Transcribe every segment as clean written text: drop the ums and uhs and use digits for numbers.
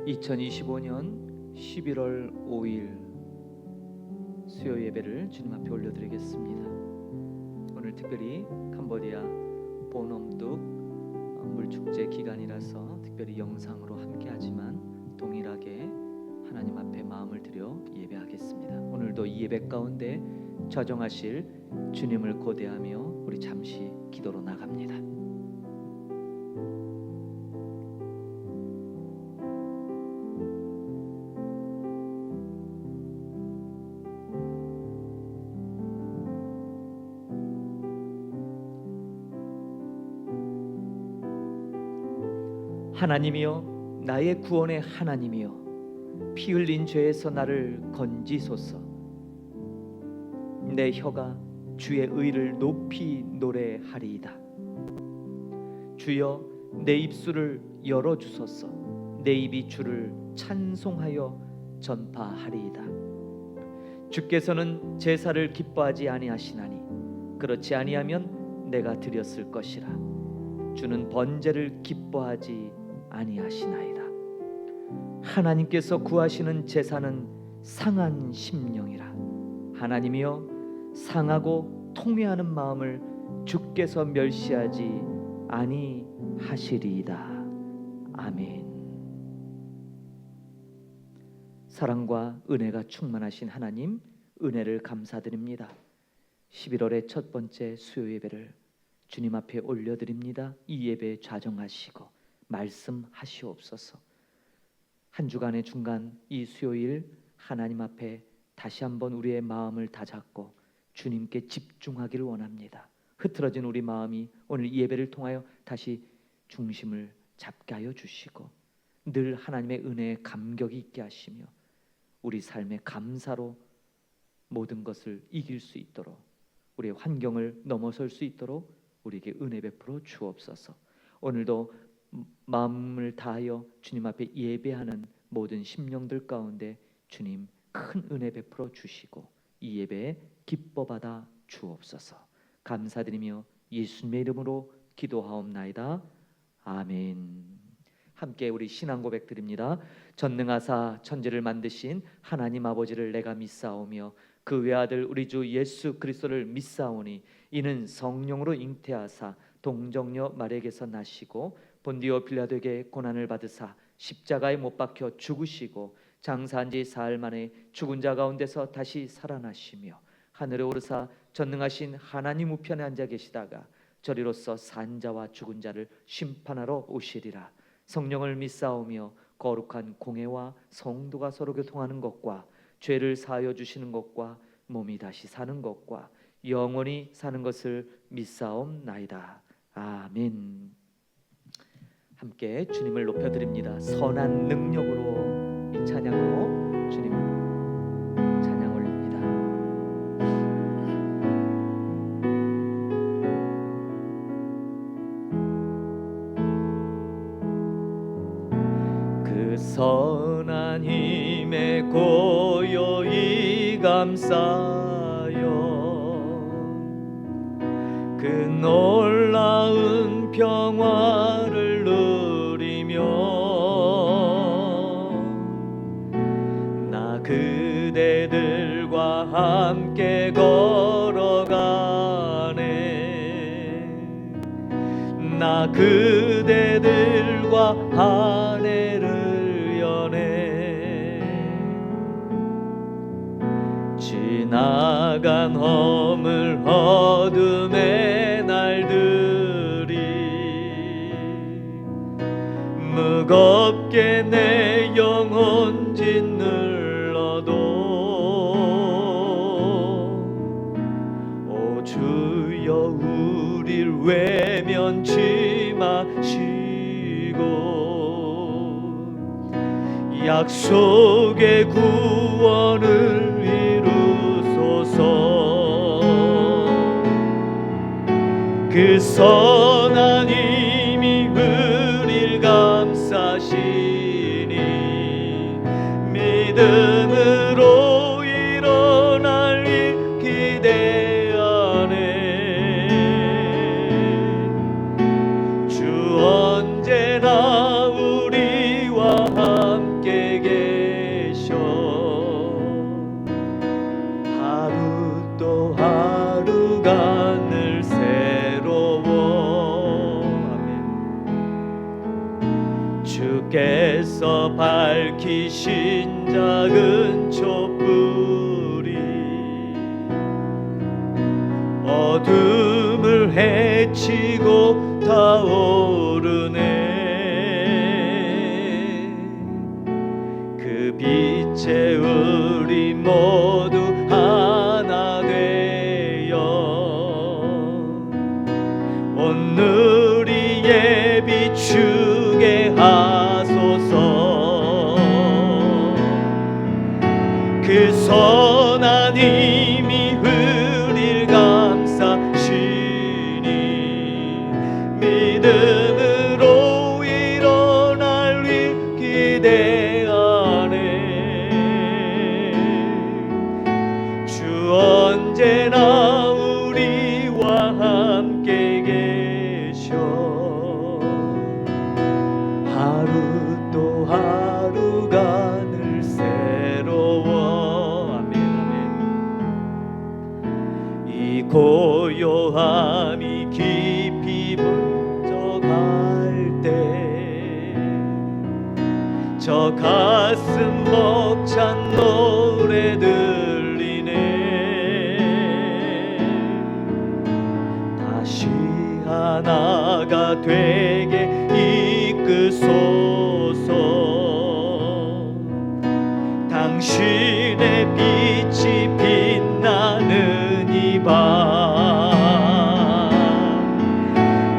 2025년 11월 5일 수요 예배를 주님 앞에 올려드리겠습니다. 오늘 특별히 캄보디아 보놈둑 물축제 기간이라서 특별히 영상으로 함께하지만 동일하게 하나님 앞에 마음을 들여 예배하겠습니다. 오늘도 이 예배 가운데 좌정하실 주님을 고대하며 우리 잠시 기도로 나갑니다. 하나님이여, 나의 구원의 하나님이여, 피 흘린 죄에서 나를 건지소서. 내 혀가 주의 의를 높이 노래하리이다. 주여, 내 입술을 열어주소서. 내 입이 주를 찬송하여 전파하리이다. 주께서는 제사를 기뻐하지 아니하시나니 그렇지 아니하면 내가 드렸을 것이라. 주는 번제를 기뻐하지 아니하시나이다. 하나님께서 구하시는 제사는 상한 심령이라. 하나님이여, 상하고 통회하는 마음을 주께서 멸시하지 아니하시리이다. 아멘. 사랑과 은혜가 충만하신 하나님, 은혜를 감사드립니다. 11월의 첫 번째 수요 예배를 주님 앞에 올려드립니다. 이 예배에 좌정하시고 말씀하시옵소서. 한 주간의 중간 이 수요일 하나님 앞에 다시 한번 우리의 마음을 다잡고 주님께 집중하기를 원합니다. 흐트러진 우리 마음이 오늘 이 예배를 통하여 다시 중심을 잡게 하여 주시고 늘 하나님의 은혜에 감격이 있게 하시며 우리 삶의 감사로 모든 것을 이길 수 있도록, 우리의 환경을 넘어설 수 있도록 우리에게 은혜 베풀어 주옵소서. 오늘도 마음을 다하여 주님 앞에 예배하는 모든 심령들 가운데 주님 큰 은혜 베풀어 주시고 이 예배에 기뻐 받아 주옵소서. 감사드리며 예수님의 이름으로 기도하옵나이다. 아멘. 함께 우리 신앙 고백 드립니다. 전능하사 천지를 만드신 하나님 아버지를 내가 믿사오며 그 외아들 우리 주 예수 그리스도를 믿사오니 이는 성령으로 잉태하사 동정녀 마리아에게서 나시고 본디오 빌라도에게 고난을 받으사 십자가에 못 박혀 죽으시고 장사한 지 사흘 만에 죽은 자 가운데서 다시 살아나시며 하늘에 오르사 전능하신 하나님 우편에 앉아 계시다가 저리로서 산 자와 죽은 자를 심판하러 오시리라. 성령을 믿사오며 거룩한 공회와 성도가 서로 교통하는 것과 죄를 사하여 주시는 것과 몸이 다시 사는 것과 영원히 사는 것을 믿사옵나이다. 아멘. 함께 주님을 높여드립니다. 선한 능력으로 이 찬양으로 주님 찬양 올립니다. 그 선한 힘에 고요히 감싸여 그 놀라운 평화를 누리며 나 그대들과 함께 걸어가네. 나 그대들과 하늘을 여네. 지나간 허물 어둠의 날들이 무겁게 내 영혼 짓눌러도 오 주여 우릴 외면치 마시고 약속의 구원을 이루소서. 그 선한 힘이 우릴 감싸시니 믿음으로 일어날 일 기대하네. 주 언제나 우리와 함께 밝히신 작은 촛불이 어둠을 헤치고 타오르네. 그 빛에 우리 모두 하나 되어 오늘이에 비추게 하소서. 그 선한 힘이 우릴 감싸시니 믿음으로 일어날 일 기대하네. 주 언제나 우리와 함께 계셔. 하루 또 하루가 늘 새로워. 아멘 아멘. 이 고요함이 깊이 번져갈 때 저 가슴 벅찬 노래 들리네. 다시 하나가 되게 이끄소서. 당신의 빛이 빛나는 이 밤,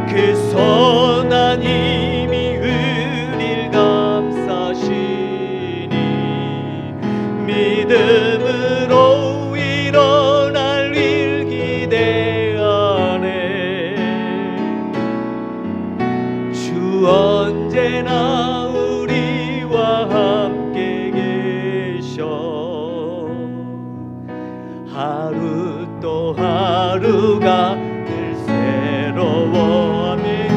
그 선한 힘이 우릴 감싸시니 믿음으로 일어날 일 기대하네. 주 언제나 우리와 함께 계셔. 하루 또 하루가 늘 새로워. 아멘.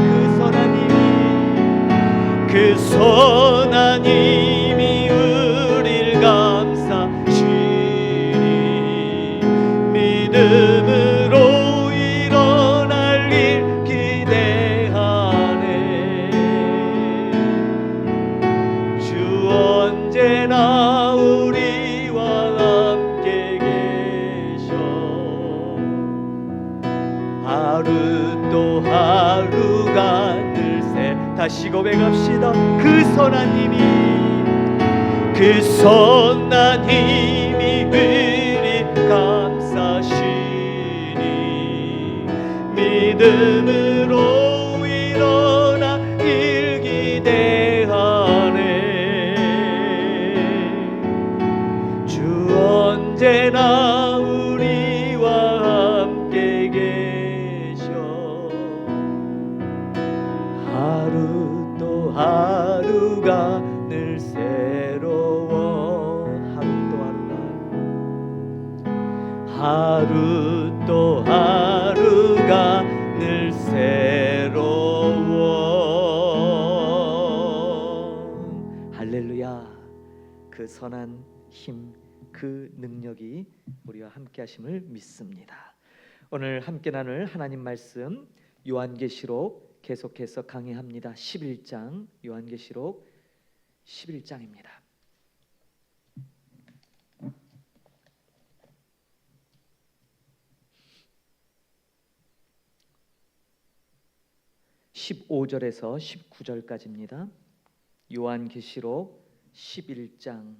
그 선한 힘이 우릴 감싸시니 믿음으로 일어날 일 기대하네. 주 언제나 우리와 함께 계셔. 하루 또 하루가 늘 새. 다시 고백합시다. 그 선한 힘이, 그 선한 힘이 우리 감싸시니 믿음으로 일어나 일 기대하네. 주 언제나 우리와 함께 계셔. 하루 또 하루가 늘 새로워. 하루 또 하루가 늘 새로워. 할렐루야. 그 선한 힘, 그 능력이 우리와 함께 하심을 믿습니다. 오늘 함께 나눌 하나님 말씀 요한계시록 계속해서 강의합니다. 11장, 요한계시록 11장입니다. (15절에서) (19절까지입니다) 요한계시록 11장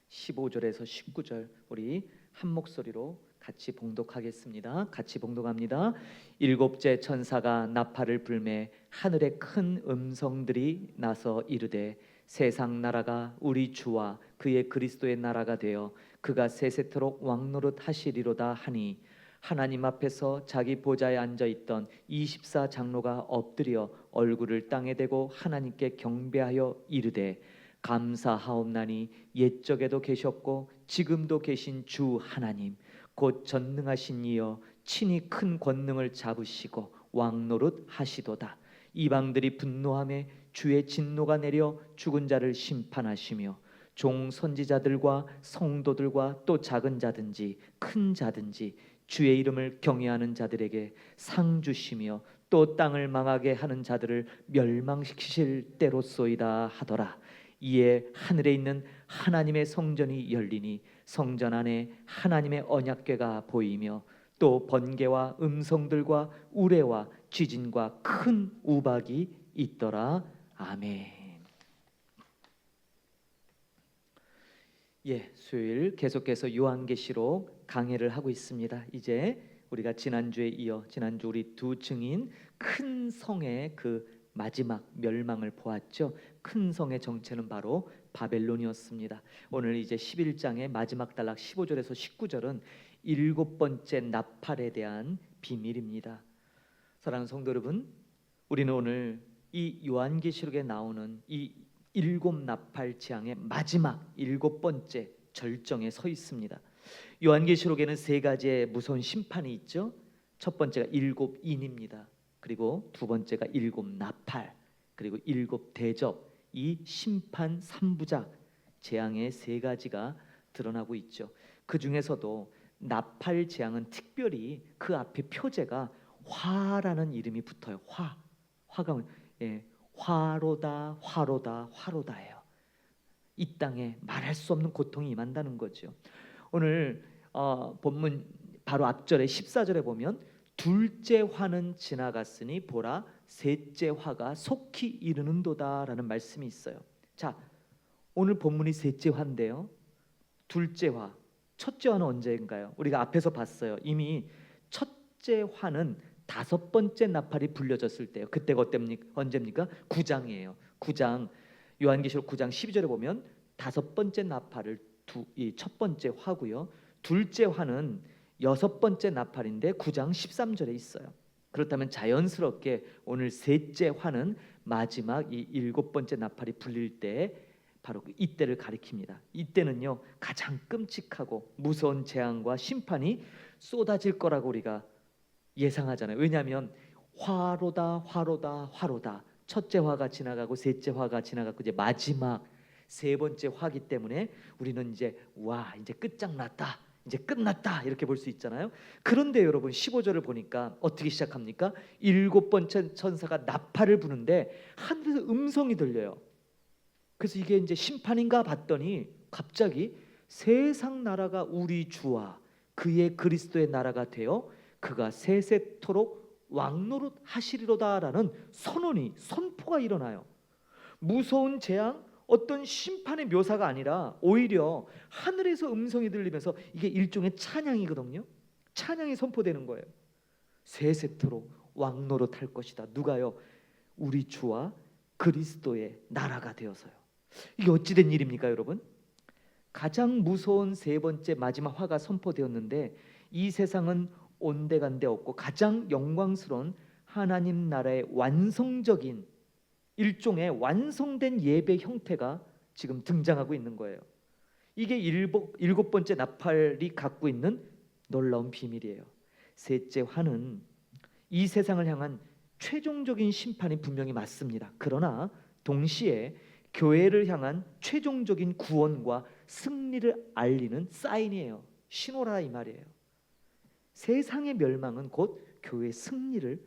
15절에서 19절 우리 한 목소리로 같이 봉독하겠습니다. 같이 봉독합니다. 일곱째 천사가 나팔을 불매 하늘에 큰 음성들이 나서 이르되 세상 나라가 우리 주와 그의 그리스도의 나라가 되어 그가 세세토록 왕노릇 하시리로다 하니 하나님 앞에서 자기 보좌에 앉아있던 24장로가 엎드려 얼굴을 땅에 대고 하나님께 경배하여 이르되 감사하옵나니 옛적에도 계셨고 지금도 계신 주 하나님 곧 전능하신 이여 친히 큰 권능을 잡으시고 왕노릇 하시도다. 이방들이 분노하며 주의 진노가 내려 죽은 자를 심판하시며 종 선지자들과 성도들과 또 작은 자든지 큰 자든지 주의 이름을 경외하는 자들에게 상 주시며 또 땅을 망하게 하는 자들을 멸망시키실 때로소이다 하더라. 이에 하늘에 있는 하나님의 성전이 열리니 성전 안에 하나님의 언약궤가 보이며 또 번개와 음성들과 우레와 쥐진과 큰 우박이 있더라. 아멘. 예, 수요일 계속해서 요한계시록 강해를 하고 있습니다. 이제 우리가 지난주에 이어 지난주 우리 두 증인 큰 성의 그 마지막 멸망을 보았죠. 큰 성의 정체는 바로 바벨론이었습니다. 오늘 이제 11장의 마지막 단락 15절에서 19절은 일곱 번째 나팔에 대한 비밀입니다. 사랑하는 성도 여러분, 우리는 오늘 이 요한계시록에 나오는 이 일곱 나팔 재앙의 마지막 일곱 번째 절정에 서 있습니다. 요한계시록에는 세 가지의 무서운 심판이 있죠. 첫 번째가 일곱 인입니다. 그리고 두 번째가 일곱 나팔, 그리고 일곱 대접, 이 심판 삼부작 재앙의 세 가지가 드러나고 있죠. 그 중에서도 나팔 재앙은 특별히 그 앞에 표제가 화라는 이름이 붙어요. 화가 화로다, 화로다, 화로다예요. 이 땅에 말할 수 없는 고통이 임한다는 거죠. 오늘 본문 바로 앞절에 14절에 보면 둘째 화는 지나갔으니 보라 셋째 화가 속히 이르는도다라는 말씀이 있어요. 자, 오늘 본문이 셋째 화인데요. 둘째 화, 첫째 화는 언제인가요? 우리가 앞에서 봤어요. 이미 첫째 화는 다섯 번째 나팔이 불려졌을 때요. 그때가 언제입니까? 9장이에요. 9장 요한계시록 9장 12절에 보면 다섯 번째 나팔을 첫 번째 화고요. 둘째 화는 여섯 번째 나팔인데 9장 13절에 있어요. 그렇다면 자연스럽게 오늘 셋째 화는 마지막 이 일곱 번째 나팔이 불릴 때 바로 이때를 가리킵니다. 이때는요 가장 끔찍하고 무서운 재앙과 심판이 쏟아질 거라고 우리가 예상하잖아요. 왜냐하면 화로다, 화로다, 화로다. 첫째 화가 지나가고 셋째 화가 지나가고 이제 마지막 세 번째 화기 때문에 우리는 이제 와 이제 끝장났다, 이제 끝났다 이렇게 볼 수 있잖아요. 그런데 여러분 15절을 보니까 어떻게 시작합니까? 일곱 번째 천사가 나팔을 부는데 하늘에서 음성이 들려요. 그래서 이게 이제 심판인가 봤더니 갑자기 세상 나라가 우리 주와 그의 그리스도의 나라가 되어 그가 세세토록 왕노릇 하시리로다라는 선포가 일어나요. 무서운 재앙, 어떤 심판의 묘사가 아니라 오히려 하늘에서 음성이 들리면서 이게 일종의 찬양이거든요. 찬양이 선포되는 거예요. 세세토록 왕노릇 할 것이다. 누가요? 우리 주와 그리스도의 나라가 되어서요. 이게 어찌된 일입니까 여러분? 가장 무서운 세 번째 마지막 화가 선포되었는데 이 세상은 온데간데 없고 가장 영광스러운 하나님 나라의 완성적인 일종의 완성된 예배 형태가 지금 등장하고 있는 거예요. 이게 일곱 번째 나팔이 갖고 있는 놀라운 비밀이에요. 셋째 화는 이 세상을 향한 최종적인 심판이 분명히 맞습니다. 그러나 동시에 교회를 향한 최종적인 구원과 승리를 알리는 사인이에요. 신호라 이 말이에요. 세상의 멸망은 곧 교회의 승리를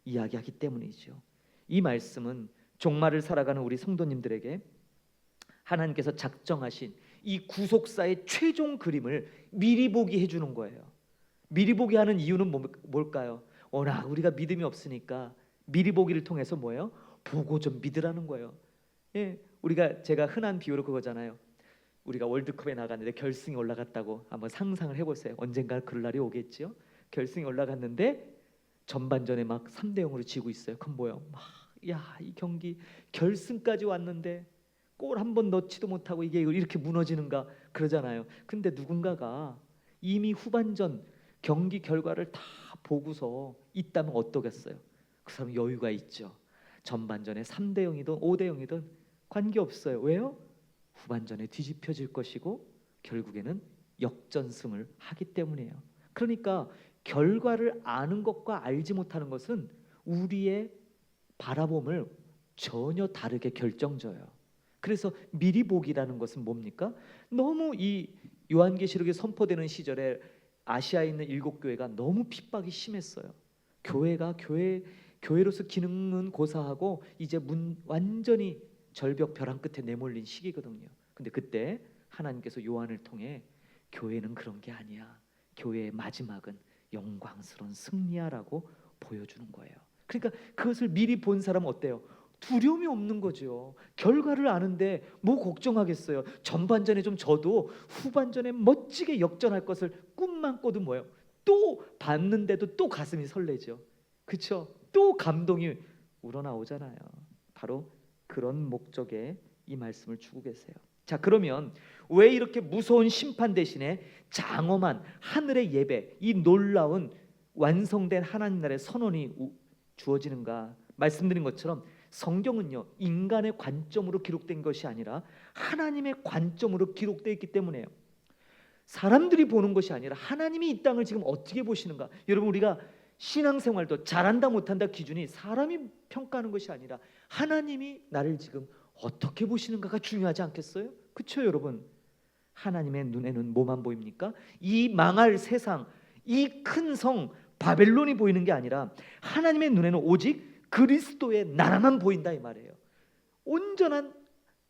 이야기하기 때문이죠. 이 말씀은 종말을 살아가는 우리 성도님들에게 하나님께서 작정하신 이 구속사의 최종 그림을 미리 보기 해주는 거예요. 미리 보기 하는 이유는 뭘까요? 워낙 우리가 믿음이 없으니까 미리 보기를 통해서 뭐예요? 보고 좀 믿으라는 거예요. 예, 제가 흔한 비유로 그거잖아요. 우리가 월드컵에 나갔는데 결승에 올라갔다고 한번 상상을 해보세요. 언젠가 그럴 날이 오겠죠. 결승에 올라갔는데 전반전에 막 3대0으로 지고 있어요. 그럼 뭐예요? 이 경기 결승까지 왔는데 골 한 번 넣지도 못하고 이게 이렇게 무너지는가 그러잖아요. 근데 누군가가 이미 후반전 경기 결과를 다 보고서 있다면 어떠겠어요? 그 사람 여유가 있죠. 전반전에 3대0이든 5대0이든 관계없어요. 왜요? 후반전에 뒤집혀질 것이고 결국에는 역전승을 하기 때문이에요. 그러니까 결과를 아는 것과 알지 못하는 것은 우리의 바라봄을 전혀 다르게 결정져요. 그래서 미리 보기라는 것은 뭡니까? 너무 이 요한계시록에 선포되는 시절에 아시아에 있는 일곱 교회가 너무 핍박이 심했어요. 교회로서 기능은 고사하고 이제 완전히 절벽 벼랑 끝에 내몰린 시기거든요. 근데 그때 하나님께서 요한을 통해 교회는 그런 게 아니야. 교회의 마지막은 영광스러운 승리야라고 보여주는 거예요. 그러니까 그것을 미리 본 사람은 어때요? 두려움이 없는 거죠. 결과를 아는데 뭐 걱정하겠어요. 전반전에 좀 져도 후반전에 멋지게 역전할 것을 꿈만 꿔도 뭐예요? 또 봤는데도 또 가슴이 설레죠. 그렇죠? 또 감동이 우러나오잖아요. 바로 그런 목적에 이 말씀을 주고 계세요. 자, 그러면 왜 이렇게 무서운 심판 대신에 장엄한 하늘의 예배, 이 놀라운 완성된 하나님 나라의 선언이 주어지는가? 말씀드린 것처럼 성경은요, 인간의 관점으로 기록된 것이 아니라 하나님의 관점으로 기록되어 있기 때문에요. 사람들이 보는 것이 아니라 하나님이 이 땅을 지금 어떻게 보시는가? 여러분, 우리가 신앙생활도 잘한다 못한다 기준이 사람이 평가하는 것이 아니라 하나님이 나를 지금 어떻게 보시는가가 중요하지 않겠어요? 그렇죠, 여러분? 하나님의 눈에는 뭐만 보입니까? 이 망할 세상, 이 큰 성 바벨론이 보이는 게 아니라 하나님의 눈에는 오직 그리스도의 나라만 보인다 이 말이에요. 온전한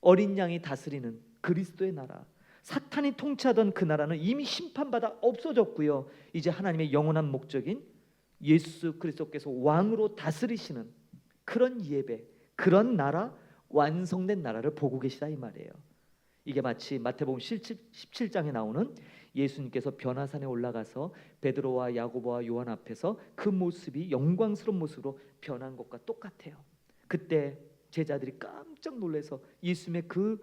어린 양이 다스리는 그리스도의 나라, 사탄이 통치하던 그 나라는 이미 심판받아 없어졌고요. 이제 하나님의 영원한 목적인 예수 그리스도께서 왕으로 다스리시는 그런 예배, 그런 나라, 완성된 나라를 보고 계시다 이 말이에요. 이게 마치 마태복음 17장에 나오는 예수님께서 변화산에 올라가서 베드로와 야고보와 요한 앞에서 그 모습이 영광스러운 모습으로 변한 것과 똑같아요. 그때 제자들이 깜짝 놀라서 예수님의 그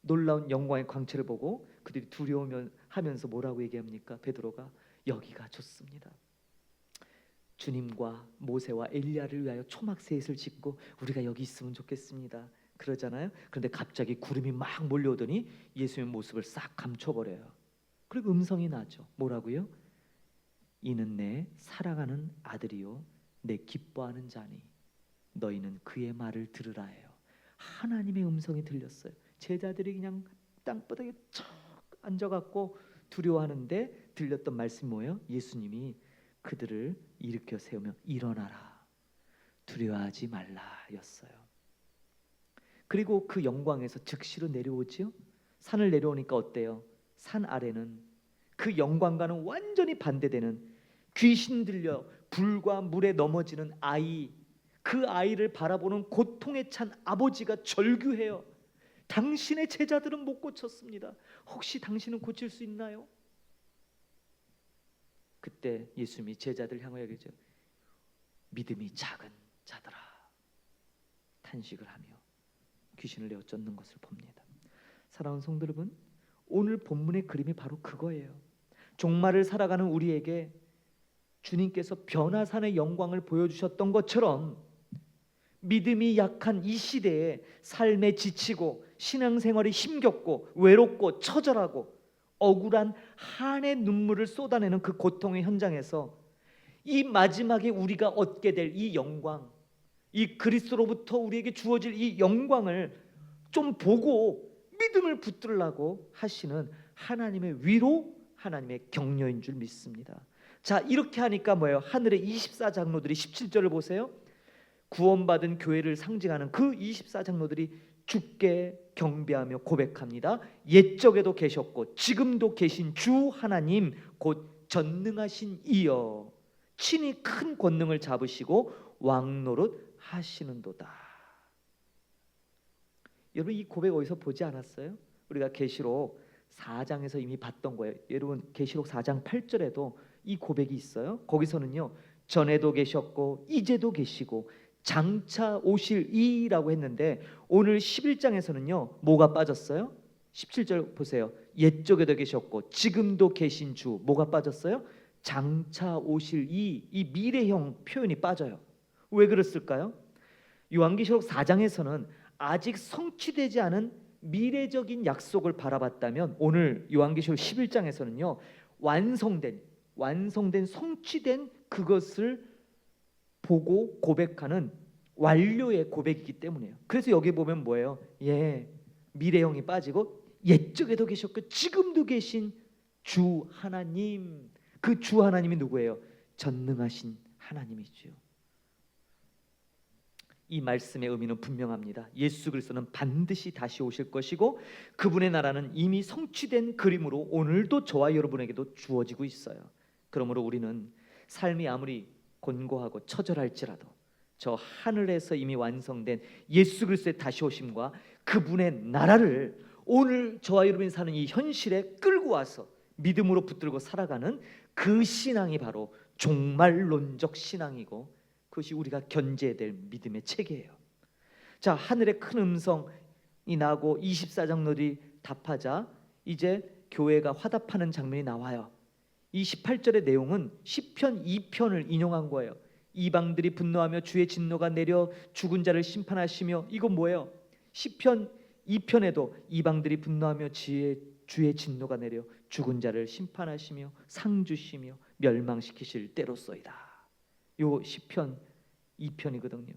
놀라운 영광의 광채를 보고 그들이 두려워하면서 뭐라고 얘기합니까? 베드로가 여기가 좋습니다. 주님과 모세와 엘리야를 위하여 초막셋을 짓고 우리가 여기 있으면 좋겠습니다. 그러잖아요. 그런데 갑자기 구름이 막 몰려오더니 예수님의 모습을 싹 감춰버려요. 그리고 음성이 나죠. 뭐라고요? 이는 내 사랑하는 아들이요 내 기뻐하는 자니 너희는 그의 말을 들으라예요. 하나님의 음성이 들렸어요. 제자들이 그냥 땅바닥에 척 앉아갖고 두려워하는데 들렸던 말씀이 뭐예요? 예수님이 그들을 일으켜 세우며 일어나라, 두려워하지 말라 였어요. 그리고 그 영광에서 즉시로 내려오지요. 산을 내려오니까 어때요? 산 아래는 그 영광과는 완전히 반대되는 귀신 들려 불과 물에 넘어지는 아이, 그 아이를 바라보는 고통에 찬 아버지가 절규해요. 당신의 제자들은 못 고쳤습니다. 혹시 당신은 고칠 수 있나요? 그때 예수님이 제자들 향하여 얘기하죠. 믿음이 작은 자들아, 탄식을 하며 귀신을 내어 쫓는 것을 봅니다. 사랑하는 성도 여러분, 오늘 본문의 그림이 바로 그거예요. 종말을 살아가는 우리에게 주님께서 변화산의 영광을 보여주셨던 것처럼 믿음이 약한 이 시대에 삶에 지치고 신앙생활이 힘겹고 외롭고 처절하고 억울한 한의 눈물을 쏟아내는 그 고통의 현장에서 이 마지막에 우리가 얻게 될 이 영광, 이 그리스도로부터 우리에게 주어질 이 영광을 좀 보고 믿음을 붙들라고 하시는 하나님의 위로, 하나님의 격려인 줄 믿습니다. 자, 이렇게 하니까 뭐예요? 하늘의 24장로들이 17절을 보세요. 구원받은 교회를 상징하는 그 24장로들이 주께 경배하며 고백합니다. 옛적에도 계셨고 지금도 계신 주 하나님 곧 전능하신 이여 친히 큰 권능을 잡으시고 왕노릇 하시는도다. 여러분, 이 고백 어디서 보지 않았어요? 우리가 계시록 4장에서 이미 봤던 거예요. 여러분, 계시록 4장 8절에도 이 고백이 있어요. 거기서는요, 전에도 계셨고 이제도 계시고 장차 오실 이라고 했는데 오늘 11장에서는요 뭐가 빠졌어요? 17절 보세요. 옛적에도 계셨고 지금도 계신 주, 뭐가 빠졌어요? 장차 오실 이 미래형 표현이 빠져요. 왜 그랬을까요? 요한계시록 4장에서는 아직 성취되지 않은 미래적인 약속을 바라봤다면 오늘 요한계시록 11장에서는요 완성된 성취된 그것을 보고 고백하는 완료의 고백이기 때문이에요. 그래서 여기 보면 뭐예요? 미래형이 빠지고 옛적에도 계셨고 지금도 계신 주 하나님, 그 주 하나님이 누구예요? 전능하신 하나님이죠. 이 말씀의 의미는 분명합니다. 예수 그리스도는 반드시 다시 오실 것이고 그분의 나라는 이미 성취된 그림으로 오늘도 저와 여러분에게도 주어지고 있어요. 그러므로 우리는 삶이 아무리 곤고하고 처절할지라도 저 하늘에서 이미 완성된 예수 그리스도의 다시 오심과 그분의 나라를 오늘 저와 여러분이 사는 이 현실에 끌고 와서 믿음으로 붙들고 살아가는 그 신앙이 바로 종말론적 신앙이고 그것이 우리가 견제해야 될 믿음의 체계예요. 자, 하늘의 큰 음성이 나고 24장로들이 답하자 이제 교회가 화답하는 장면이 나와요. 이 18절의 내용은 시편 2편을 인용한 거예요. 이방들이 분노하며 주의 진노가 내려 죽은 자를 심판하시며, 이건 뭐예요? 시편 2편에도 이방들이 분노하며 주의 진노가 내려 죽은 자를 심판하시며 상 주시며 멸망시키실 때로소이다. 요 시편 2편이거든요.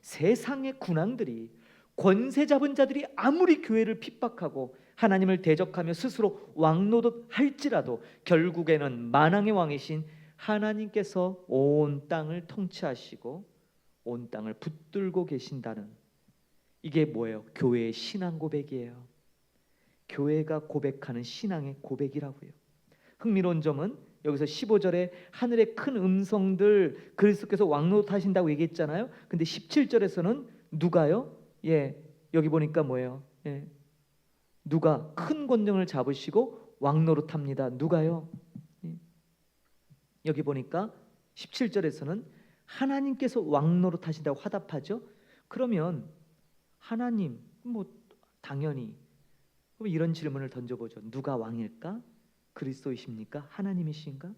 세상의 군왕들이, 권세 잡은 자들이 아무리 교회를 핍박하고 하나님을 대적하며 스스로 왕노릇 할지라도 결국에는 만왕의 왕이신 하나님께서 온 땅을 통치하시고 온 땅을 붙들고 계신다는, 이게 뭐예요? 교회의 신앙 고백이에요. 교회가 고백하는 신앙의 고백이라고요. 흥미로운 점은 여기서 15절에 하늘의 큰 음성들, 그리스도께서 왕노릇하신다고 얘기했잖아요. 근데 17절에서는 누가요? 여기 보니까 뭐예요? 누가 큰 권능을 잡으시고 왕노릇합니다. 누가요? 여기 보니까 17절에서는 하나님께서 왕노릇하신다고 화답하죠. 그러면 하나님, 당연히 이런 질문을 던져보죠. 누가 왕일까? 그리스도이십니까? 하나님이신가?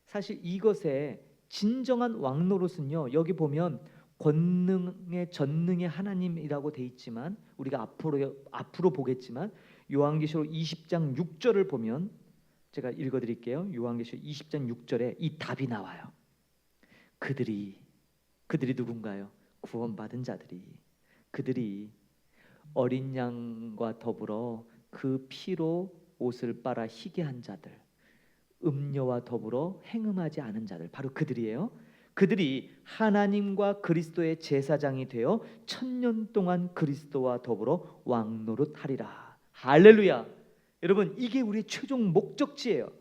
사실 이것의 진정한 왕노릇은요, 여기 보면 권능의 전능의 하나님이라고 돼 있지만 우리가 앞으로 보겠지만 요한계시록 20장 6절을 보면, 제가 읽어드릴게요. 요한계시록 20장 6절에 이 답이 나와요. 그들이 누군가요? 구원받은 자들이, 그들이 어린 양과 더불어 그 피로 옷을 빨아 희게 한 자들, 음료와 더불어 행음하지 않은 자들, 바로 그들이에요. 그들이 하나님과 그리스도의 제사장이 되어 1000년 동안 그리스도와 더불어 왕노릇하리라. 할렐루야. 여러분, 이게 우리의 최종 목적지예요.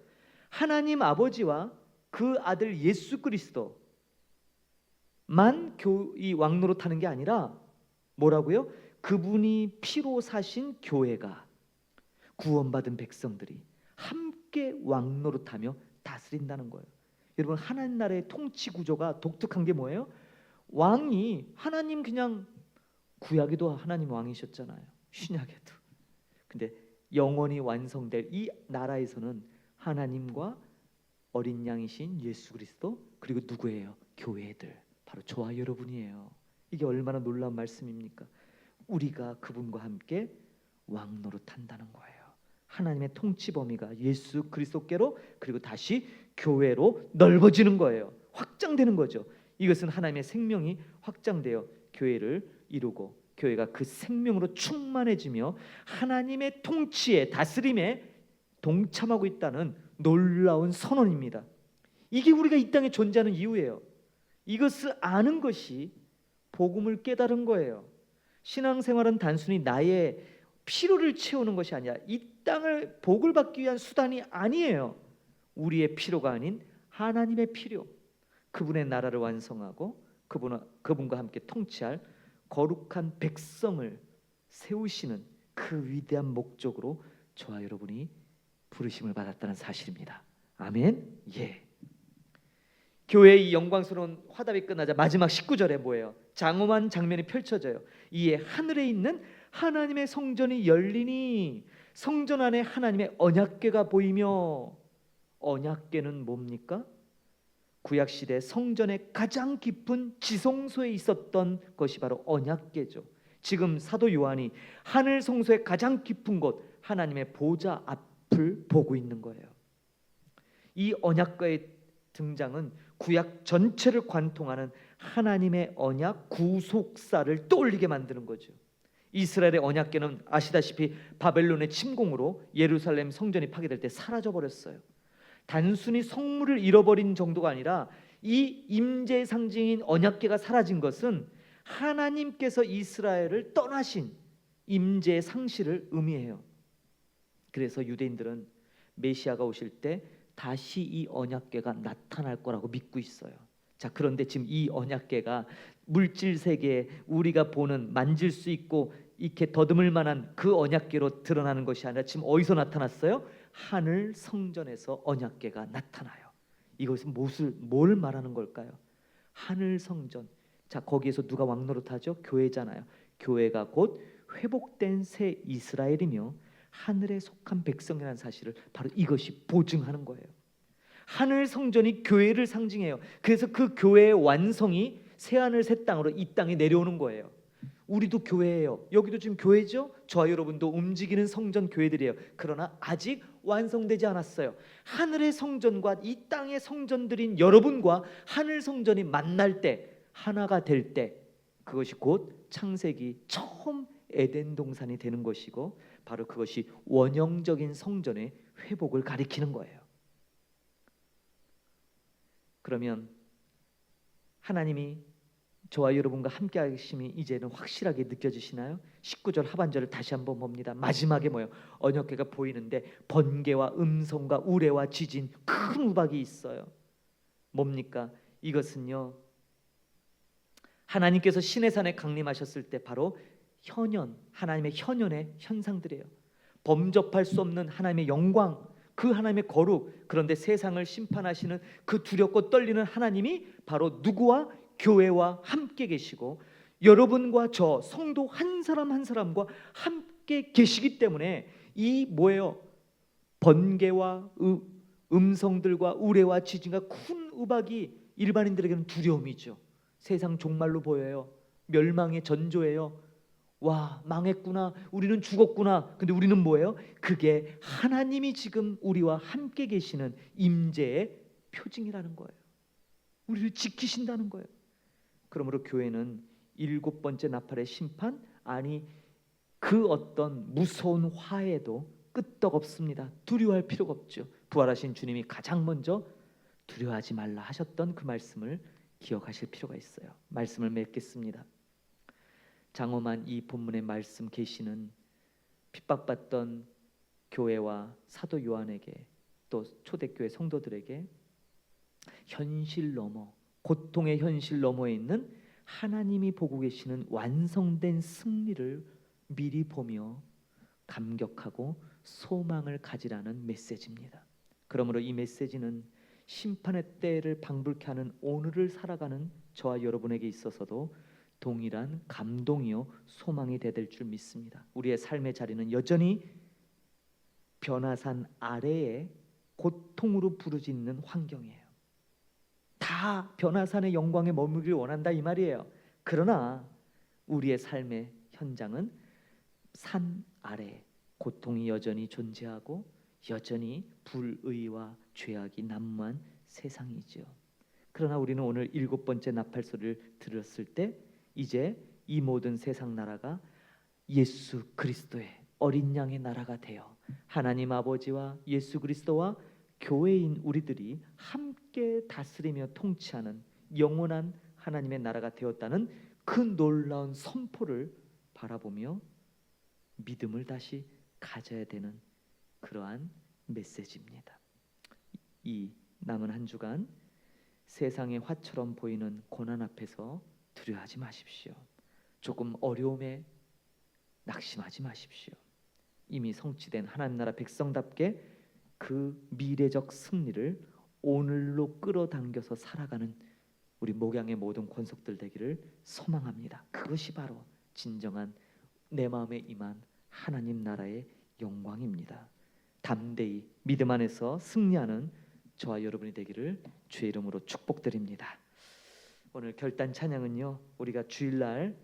하나님 아버지와 그 아들 예수 그리스도만 이 왕노릇하는 게 아니라 뭐라고요? 그분이 피로 사신 교회가, 구원받은 백성들이 함께 왕노릇하며 다스린다는 거예요. 여러분, 하나님 나라의 통치 구조가 독특한 게 뭐예요? 왕이, 하나님 그냥 구약에도 하나님 왕이셨잖아요. 신약에도. 근데 영원히 완성될 이 나라에서는 하나님과 어린 양이신 예수 그리스도, 그리고 누구예요? 교회들, 바로 저와 여러분이에요. 이게 얼마나 놀라운 말씀입니까? 우리가 그분과 함께 왕노릇한다는 거예요. 하나님의 통치 범위가 예수 그리스도께로, 그리고 다시 교회로 넓어지는 거예요. 확장되는 거죠. 이것은 하나님의 생명이 확장되어 교회를 이루고 교회가 그 생명으로 충만해지며 하나님의 통치에, 다스림에 동참하고 있다는 놀라운 선언입니다. 이게 우리가 이 땅에 존재하는 이유예요. 이것을 아는 것이 복음을 깨달은 거예요. 신앙생활은 단순히 나의 필요를 채우는 것이 아니라 이 땅을 복을 받기 위한 수단이 아니에요. 우리의 필요가 아닌 하나님의 필요, 그분의 나라를 완성하고 그분과 함께 통치할 거룩한 백성을 세우시는 그 위대한 목적으로 저와 여러분이 부르심을 받았다는 사실입니다. 아멘. 교회의 이 영광스러운 화답이 끝나자 마지막 19절에 뭐예요? 장엄한 장면이 펼쳐져요. 이에 하늘에 있는 하나님의 성전이 열리니 성전 안에 하나님의 언약궤가 보이며, 언약궤는 뭡니까? 구약시대 성전의 가장 깊은 지성소에 있었던 것이 바로 언약궤죠. 지금 사도 요한이 하늘 성소의 가장 깊은 곳, 하나님의 보좌 앞을 보고 있는 거예요. 이 언약궤의 등장은 구약 전체를 관통하는 하나님의 언약 구속사를 떠올리게 만드는 거죠. 이스라엘의 언약궤는 아시다시피 바벨론의 침공으로 예루살렘 성전이 파괴될 때 사라져 버렸어요. 단순히 성물을 잃어버린 정도가 아니라 이 임재의 상징인 언약궤가 사라진 것은 하나님께서 이스라엘을 떠나신 임재의 상실을 의미해요. 그래서 유대인들은 메시아가 오실 때 다시 이 언약궤가 나타날 거라고 믿고 있어요. 자, 그런데 지금 이 언약궤가 물질 세계에 우리가 보는 만질 수 있고 이렇게 더듬을 만한 그 언약궤로 드러나는 것이 아니라 지금 어디서 나타났어요? 하늘 성전에서 언약궤가 나타나요. 이것은 뭘 말하는 걸까요? 하늘 성전. 자, 거기에서 누가 왕노릇하죠? 교회잖아요. 교회가 곧 회복된 새 이스라엘이며 하늘에 속한 백성이라는 사실을 바로 이것이 보증하는 거예요. 하늘 성전이 교회를 상징해요. 그래서 그 교회의 완성이 새하늘 새 땅으로 이 땅에 내려오는 거예요. 우리도 교회예요. 여기도 지금 교회죠? 저와 여러분도 움직이는 성전 교회들이에요. 그러나 아직 완성되지 않았어요. 하늘의 성전과 이 땅의 성전들인 여러분과 하늘 성전이 만날 때, 하나가 될 때, 그것이 곧 창세기 처음 에덴 동산이 되는 것이고 바로 그것이 원형적인 성전의 회복을 가리키는 거예요. 그러면 하나님이 저와 여러분과 함께 하심이 이제는 확실하게 느껴지시나요? 19절 하반절을 다시 한번 봅니다. 마지막에 뭐예요? 언약궤가 보이는데 번개와 음성과 우레와 지진, 큰 우박이 있어요. 뭡니까? 이것은요, 하나님께서 시내산에 강림하셨을 때 바로 현현, 하나님의 현현의 현상들이에요. 범접할 수 없는 하나님의 영광, 그 하나님의 거룩. 그런데 세상을 심판하시는 그 두렵고 떨리는 하나님이 바로 누구와? 교회와 함께 계시고 여러분과 저 성도 한 사람 한 사람과 함께 계시기 때문에 이 뭐예요? 번개와 음성들과 우레와 지진과 큰 우박이 일반인들에게는 두려움이죠. 세상 종말로 보여요. 멸망의 전조예요. 와, 망했구나, 우리는 죽었구나. 근데 우리는 뭐예요? 그게 하나님이 지금 우리와 함께 계시는 임재의 표징이라는 거예요. 우리를 지키신다는 거예요. 그러므로 교회는 7번째 나팔의 심판, 아니 그 어떤 무서운 화해도 끄떡없습니다. 두려워할 필요가 없죠. 부활하신 주님이 가장 먼저 두려워하지 말라 하셨던 그 말씀을 기억하실 필요가 있어요. 말씀을 맺겠습니다. 장엄한 이 본문의 말씀 계시는 핍박받던 교회와 사도 요한에게 또 초대교회 성도들에게 현실 넘어, 고통의 현실 너머에 있는 하나님이 보고 계시는 완성된 승리를 미리 보며 감격하고 소망을 가지라는 메시지입니다. 그러므로 이 메시지는 심판의 때를 방불케 하는 오늘을 살아가는 저와 여러분에게 있어서도 동일한 감동이요 소망이 되될 줄 믿습니다. 우리의 삶의 자리는 여전히 변화산 아래에 고통으로 부르짖는 환경이에요. 다 변화산의 영광에 머물기를 원한다 이 말이에요. 그러나 우리의 삶의 현장은 산 아래 고통이 여전히 존재하고 여전히 불의와 죄악이 난무한 세상이죠. 그러나 우리는 오늘 7번째 나팔 소리를 들었을 때 이제 이 모든 세상 나라가 예수 그리스도의 어린 양의 나라가 되어 하나님 아버지와 예수 그리스도와 교회인 우리들이 함께 다스리며 통치하는 영원한 하나님의 나라가 되었다는 그 놀라운 선포를 바라보며 믿음을 다시 가져야 되는 그러한 메시지입니다. 이 남은 한 주간 세상의 화처럼 보이는 고난 앞에서 두려워하지 마십시오. 조금 어려움에 낙심하지 마십시오. 이미 성취된 하나님 나라 백성답게 그 미래적 승리를 오늘로 끌어당겨서 살아가는 우리 목양의 모든 권속들 되기를 소망합니다. 그것이 바로 진정한 내 마음에 임한 하나님 나라의 영광입니다. 담대히 믿음 안에서 승리하는 저와 여러분이 되기를 주의 이름으로 축복드립니다. 오늘 결단 찬양은요, 우리가 주일날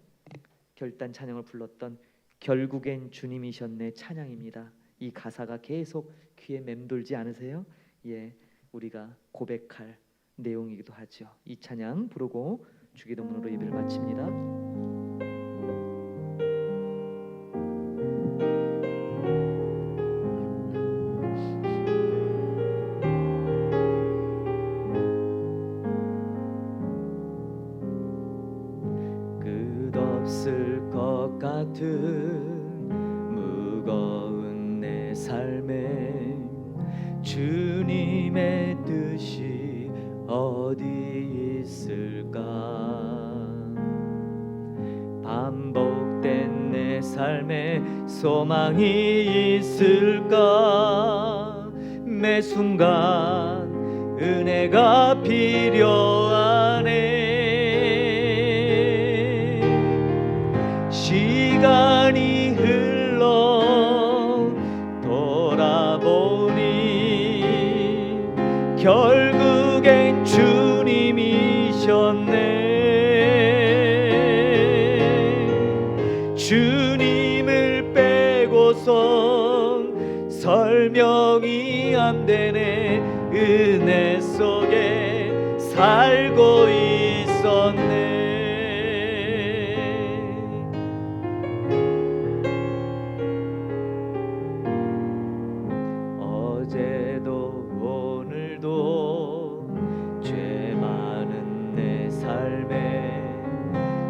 결단 찬양을 불렀던 결국엔 주님이셨네 찬양입니다. 이 가사가 계속 귀에 맴돌지 않으세요? 예, 우리가 고백할 내용이기도 하죠. 이 찬양 부르고 주기도문으로 예배를 마칩니다. 같은 무거운 내 삶에 주님의 뜻이 어디 있을까? 반복된 내 삶에 소망이 있을까? 매 순간 은혜가 필요하네. 시간이 흘러 돌아보니 결국엔 주님이셨네. 주님을 빼고선 설명이 안 되네. 은혜 속에 살고 있었네. 어제도 오늘도 죄 많은 내 삶에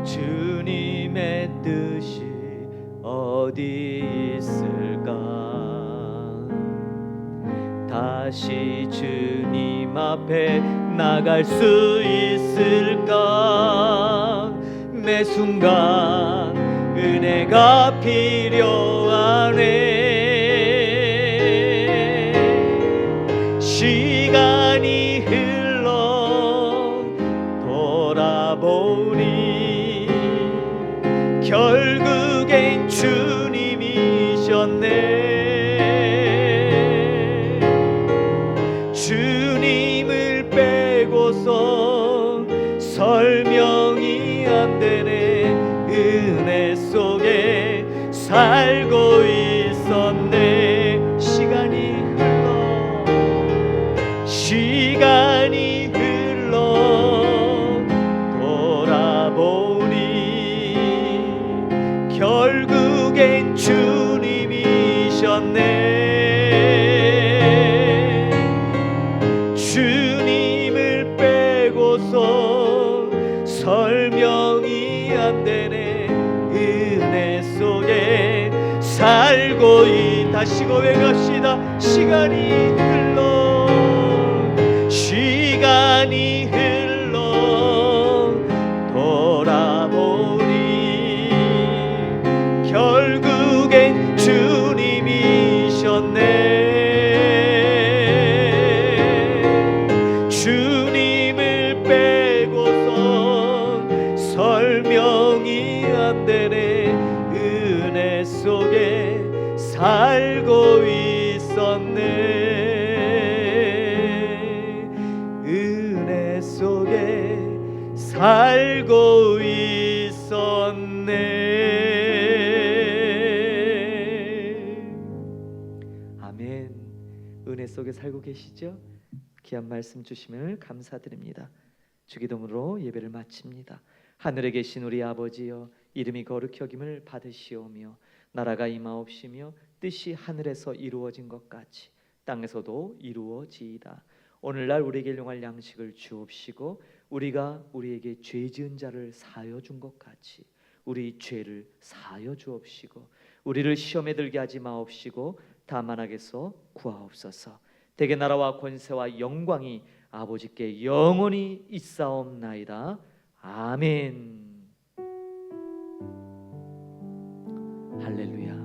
주님의 뜻이 어디 있을까? 다시 주님 앞에 나갈 수 있을까? 매 순간 은혜가 필요하네. 시간이 흘러 돌아보니 결국엔 주님이셨네. 주님을 빼고선 설명이 안 되네. 은혜 속에 살고 있었네. 시간이 흘러 돌아보니 결국엔 주님이셨네. 주님을 빼고선 설명이 안 되네. 은혜 속에 살고 다시 고백합시다. 시간이 흘러 돌아보니 결국엔 주님이셨네. 주님을 빼고선 설명이 안 되네. 은혜 속에 살고 있었네. 은혜 속에 살고 있었네. 아멘. 은혜 속에 살고 계시죠? 귀한 말씀 주심을 감사드립니다. 주기도문으로 예배를 마칩니다. 하늘에 계신 우리 아버지여, 이름이 거룩히 여김을 받으시오며 나라가 임하옵시며 뜻이 하늘에서 이루어진 것 같이 땅에서도 이루어지이다. 오늘날 우리에게 일용할 양식을 주옵시고 우리가 우리에게 죄 지은 자를 사하여 준 것 같이 우리 죄를 사하여 주옵시고 우리를 시험에 들게 하지 마옵시고 다만 악에서 구하옵소서. 대개 나라와 권세와 영광이 아버지께 영원히 있사옵나이다. 아멘. 할렐루야.